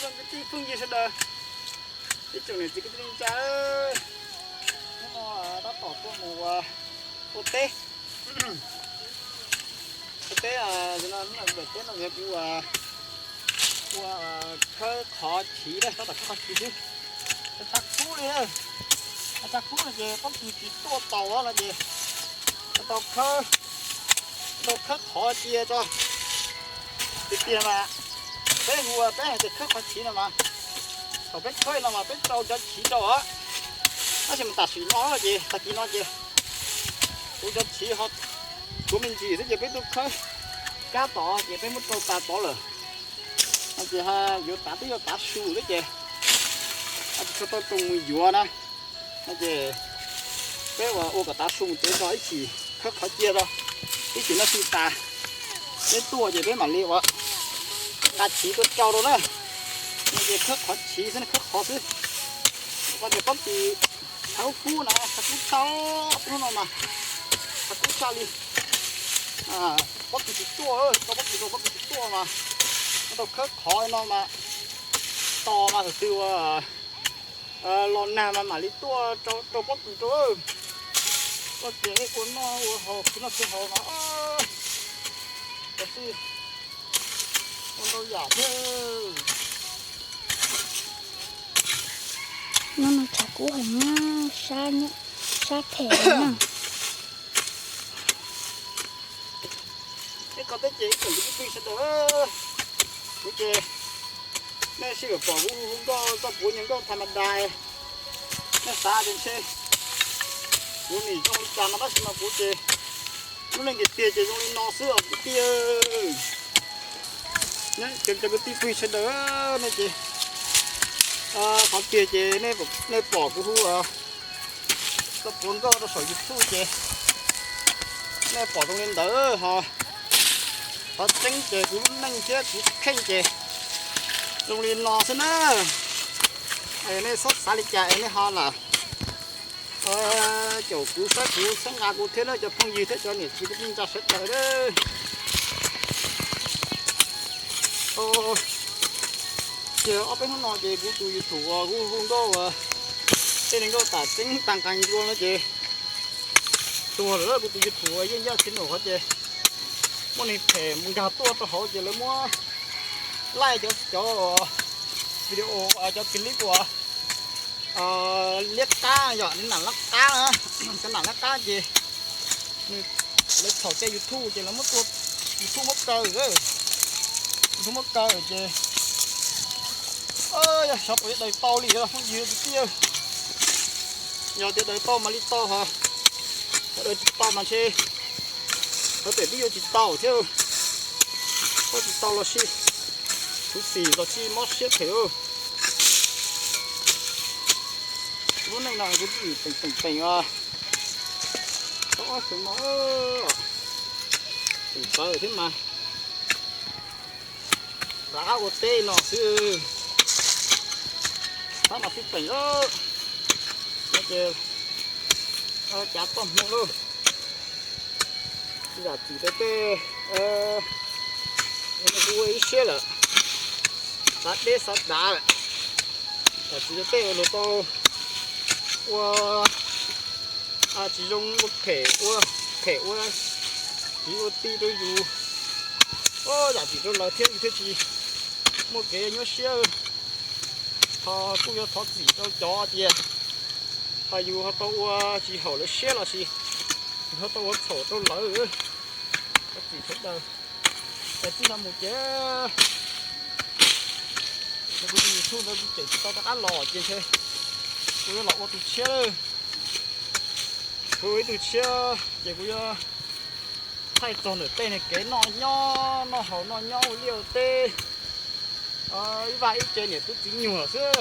còn cái tí phương gì sao đời cái chỗ này chỉ cái linh cha ơi nó đã tỏ qua mùa ô tê ô tê cho nên nó về tết nó về của khó chỉ đấy, nó là khó chỉ chứ cái chắc cũ đi ơi chắc cũ là gì có chỉ to tàu đó là gì tàu khó khó chia cho cái tiền mà bé hùa bé thì khó chỉ là mà tàu bé khơi là mà bé tàu cho chỉ đó nó chỉ mà tạt xỉ nó là gì tạt chỉ nó gì tôi cho chỉ họ của mình chỉ thế giờ bé tôi khơi cá to giờ bé mất tàu cá to rồi anh chị ha vô tạt tới vô tạt su đấy chị anh chị tôi trồng dừa nè anh chị bé vào ô cả tạt su chế cho ít chỉ khó chia đâu ít chỉ nó xì tà cái tua gì bé mà liệu á cá chỉ tôi trâu đâu đó anh chị khó chỉ thế này khó chứ và giờ có gì tháo cú này tháo cú sau nó mà tháo cú sau đi có gì tua ơi có gì tua mà nó khớp khỏi nó mà to mà thật sự lon nào mà lý tua cho bóc từ chỗ có chuyện của nó hồ nó cứ hồ mà thật sự con đâu giả thế nó chả cũ hẳn nha xa thẻ nha cái con tới chị cũng cái tuy sẽ đỡ cái chị nè sẽ bỏ cũng có bốn những con tham đài nè xa đến xe bún này trong cha nó bắt mà bún chị bún này cái tiền chị trong nó sữa cái tia nè kiếm cho cái tí tuy sẽ đỡ nè chị có tiền chị nè bỏ cái hũ có bốn có nó sỏi dịch thu chị nè bỏ trong lên đỡ họ tránh chè cũng nâng chết cũng khen chè dùng liền lò xem nữa này sốt xả lịch chè này họ là chỗ cú sáng ngà cú thế đó cho phong gì thế cho nhỉ chỉ biết cho sét trời đấy giờ ở bên nó chè cú tụi thủ cú không có cái này có tả tính tăng càng luôn đó chè tua nữa cú tụi thủ ấy giá chín hết chè mua này thẻ mua gà tua cho họ chỉ là mua like cho video cho clip của liếc cá dọn đến nặng lắc cá nữa cái nặng lắc cá gì lấy thầu chơi YouTube chỉ là mất tua YouTube mất cơ rồi YouTube mất cơ rồi chị ơi shop ở đây to lì rồi không gì kia nhờ tới đây to mà lì to hả đây to mà chơi có thể bây giờ chỉ tàu chứ có chỉ tàu là gì chú xì là chi mót xếp thiếu lúc này cái gì tỉnh à có cái nó tỉnh tờ thế mà giá của tê nó sư nó là cái tỉnh đó nó kêu chả tôm luôn giờ chỉ tới nó cũng ấy xế là sát đế sát đá rồi chỉ tới lô tô chỉ dùng một thể chỉ một tí tôi dù giờ chỉ cho là thêm thế gì một cái nhớ xế họ cũng có thoát gì cho chị họ dù họ tao chỉ hậu là xế là gì họ tao thổ tao lỡ có gì hết đâu để chỉ là một cái cái gì thu nó chỉ tao đã lò trên thế tôi lọ qua tụt xe tôi tụt xe chỉ có thay tròn ở tên này cái nó hậu nó nhau liều tê vài trên này tôi chỉ nhủ chứ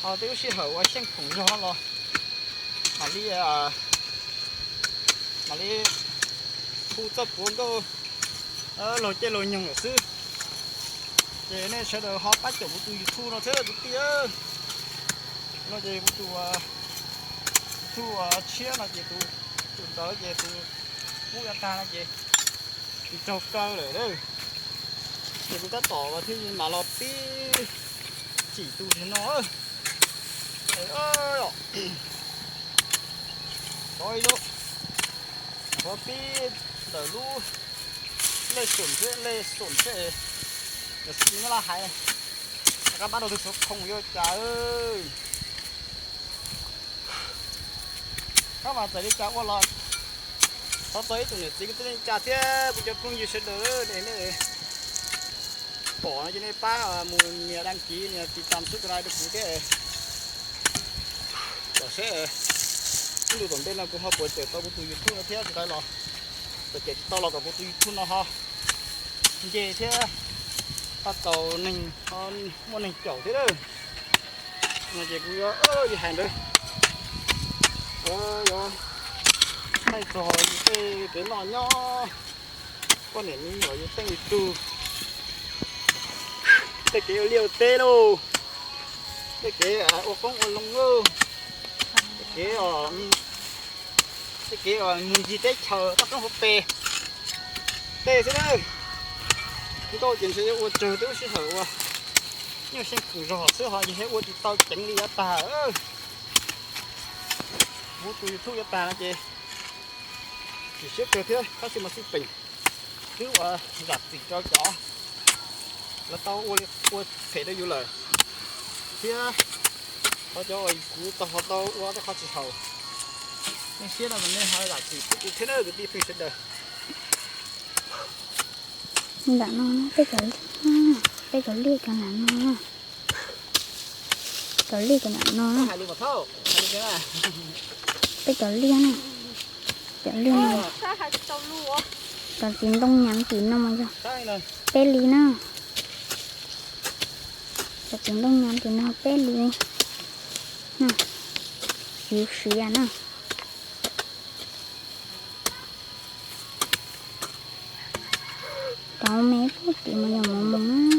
họ tôi sẽ hậu ở trên khủng cho nó mà đi thu tập vốn đâu lồi chơi lồi nhung ở xứ vậy nên sẽ được họ bắt chồng tụi thu nó thế là tụi kia nó về tụi thu chia là gì tụi đó về tụi mua ăn ta là gì thì trâu cơ rồi đấy thì cũng đã tỏ vào thứ mà lọt tí chỉ tụ thế nó trời ơi coi đâu có tí đỡ lu lê sổn thế để xin nó là hay các bắt đầu từ số không vô trời ơi các bạn tới đi cá qua lọt sắp tới tụi này chỉ cái trà thế bây giờ cũng như sẽ đỡ để này bỏ nó cho nên ba muốn nhà đăng ký nhà chỉ tạm subscribe được cũng thế bỏ sẽ cái điều tổng bên là cũng học buổi chiều tao cũng tụi YouTube nó thế thì đây là buổi chiều tao là cả cũng tụi YouTube nó ha về thế bắt đầu mình muốn mình chậu thế đó mà chỉ cũng ơi gì hành đây rồi hay rồi cái nọ nhỏ con này như nhỏ như tên từ cái liều tê đâu cái ô con ô lông ngơ cái nhìn gì tết chờ các con hộp bè tê thế đây chúng tôi chỉ sẽ ô chờ tôi sẽ hở nhưng xem củ rò sữa họ gì hết ô thì tao tránh đi ta ơi bố tôi thuốc cho ta chị chỉ xếp cho thế các xin mà xin bình chứ mà giặt gì cho chó là tao ô thể đây vô lời thế họ cho ai cú tao ô nó khó chịu hầu nhưng xếp là mình nên hơi giặt gì thế nào được đi phi sinh đời đã nó cái ly cái nạn nó cái ly cái nạn nó hai luôn mà thâu hai luôn cái cái ly này cái ly này cái tiếng đông nhắn tiếng nó mà cho cái ly nó cái tiếng đông nhắn tiếng nó cái ly nè yếu xí à nè cháu mấy phút thì mà dùng mắm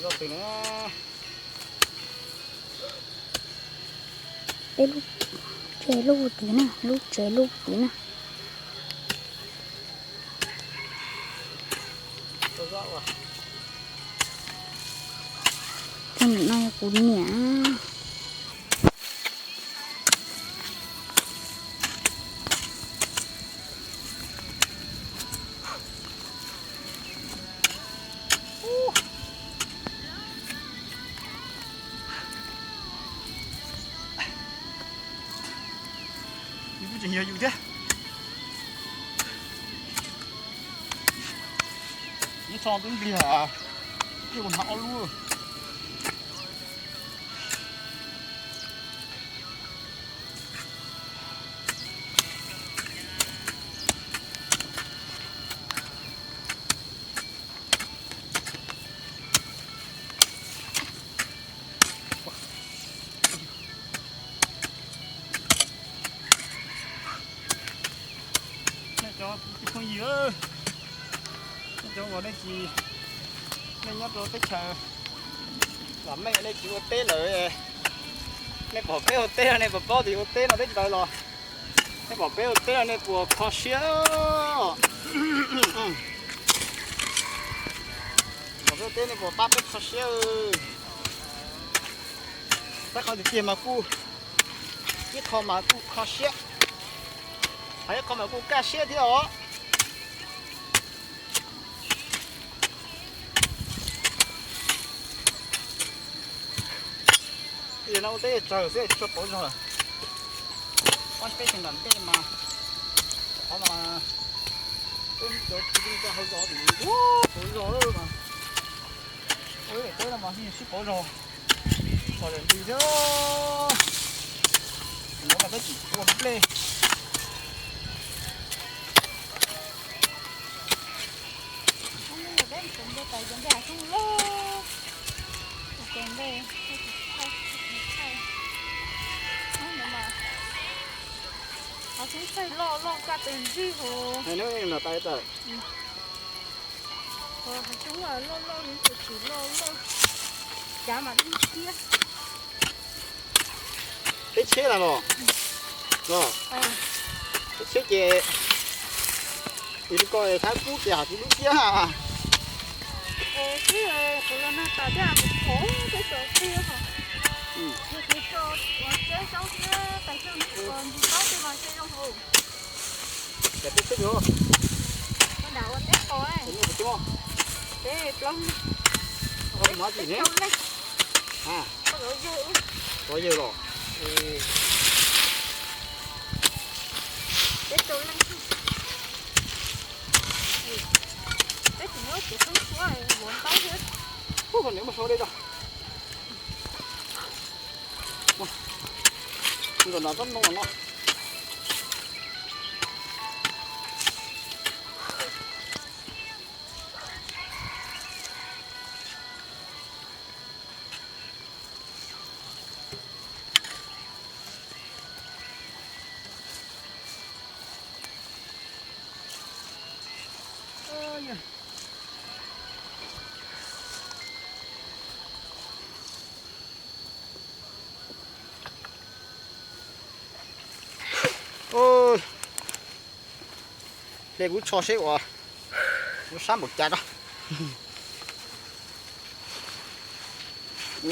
rồi từ nó cái lúc chế lúc tí nè lúc chế lúc tí nè cho mình nói cún nhỉ nhiều vụ thế những trò tiếng gì hả cái còn họ luôn cho không gì ơi cho vào đây gì nên nhớ rồi tới chờ làm mấy đây chịu té lợi nên bỏ bé té này bỏ bao thì té nó đấy đời rồi nên bỏ bé té này của khó xíu bỏ bé té này bỏ ba bé khó xíu ta không được tiền mà cu cái thò mà cu khó xíu hay có mà cu cá xíu thế hả thì nó thế trời sẽ cho bố rồi con phải thành lần thế mà có mà tôi chỗ đi ra hơi gió thì bố rồi mà ôi tới là mà đi ship bố rồi còn đến đi chứ nó mà cái chỉ cuốn lên tại vấn đề không lo cái đây họ cũng phải lo cả tiền gì hồ này nó là tay tờ họ cũng là lo những cái chỉ lo giá mà đi kia cái chế là rồi Rồi. Cái gì? Thì coi thái cú chả thì lúc kia à. Cái là nó tạo ra một khổ cái chỗ kia hả? Cái chỗ của cái cháu kia tại sao nó còn có cái mà chơi trong hồ? Để tiếp xúc vô. Nó đào ở tép thôi. Đúng không? Thế lông. Không nói gì nữa. À. Có dư rồi. Cái chỗ lên. Cái chỗ nó chỉ không xuống rồi muốn tới hết. Không còn nếu mà số đây rồi. Rồi nó rất ngon nó. Ôi, đây cũng cho xíu à, cũng sáng một chai đó.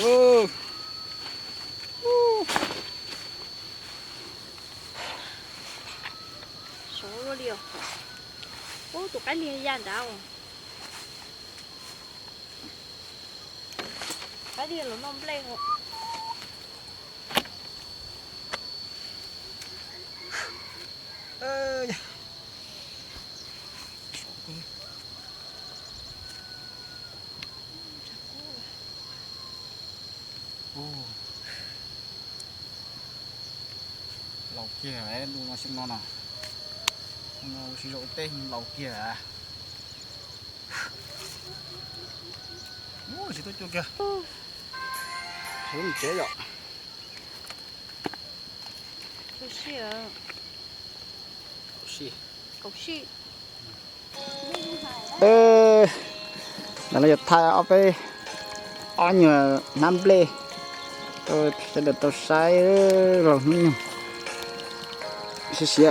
Ô, Số rồi điều. Ô, tụi cái liền dàn đâu. Cái liền nó nôm lên rồi. lẩu kia đấy, đúng nó xem nó nào, nó sử dụng tên lẩu kia à. Ôi, chỉ tôi chưa kìa. Thế mình chế rồi. Cậu xì à? Xì. Cậu xì. Đó là thay ở đây, ở nhà Nam Lê, tôi sẽ được tôi sai rồi nhung. Xì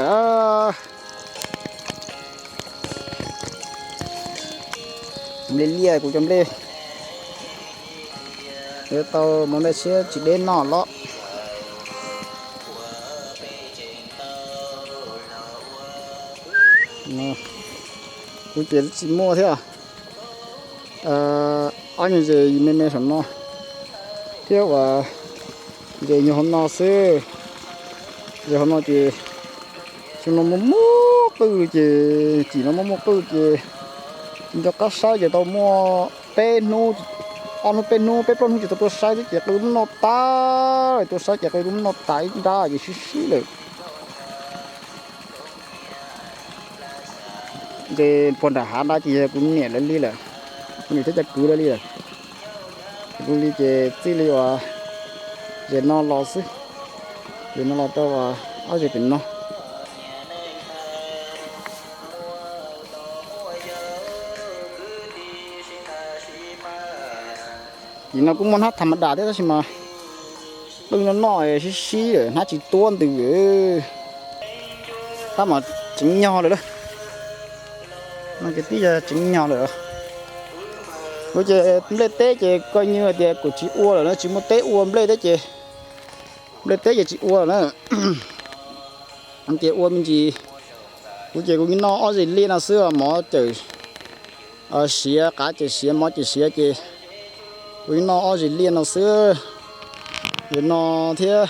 lên lia của chấm lê. Nếu tao muốn để xe chỉ đến nó lọ. Nè, cũng chỉ mua thế à? Anh gì mê sắm nó, thiếu à, giờ nhiều hôm nó xưa, giờ hôm nó chỉ nó mua từ chỉ nó mua từ cho các sao giờ tao mua penu, ăn penu pepron chỉ tao sai chứ chỉ đúng nó ta, tao sai chỉ đúng nó tái ra gì xí rồi. Cái phần đã hát đã chỉ cũng nhẹ lên đi là, mình thấy chắc cứ lên đi là, cũng đi cái chỉ liệu giờ nó lo xí, giờ nó lo tao ở gì bên nó. Thì nó cũng muốn hát thầm đà thế đó mà đừng nó nói xí rồi nó chỉ tuôn từ ta mà chính nhau rồi đó, nó cái tí giờ chính nhau rồi. Bây giờ lên té chị coi như là tiền của chị ua rồi nó chỉ một té ua lên đấy chị, lên té giờ chị ua rồi đó. Anh chị ua mình gì, bây giờ cũng nó ở gì liên nào xưa mà trời xía cá chị xía mà chị xía chị. Với nó ở gì liền nó xưa, với nó thế,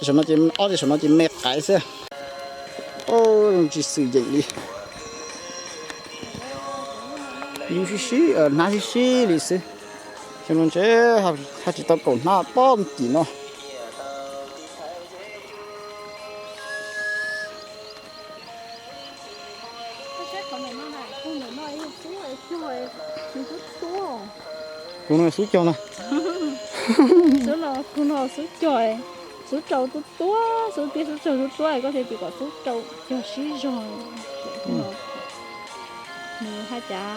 cho nó chỉ ở gì cho nó chỉ mệt cái xưa, ôi chỉ sử dụng đi, như xí na xí đi xưa, cho nó chế học chỉ tao còn na bom chỉ nó. Cô nói số cho nè. Số là cô nói số trời, số trâu tôi tua, số kia số trâu tôi tua có thể chỉ có số trâu cho xí rồi. Mình hai chả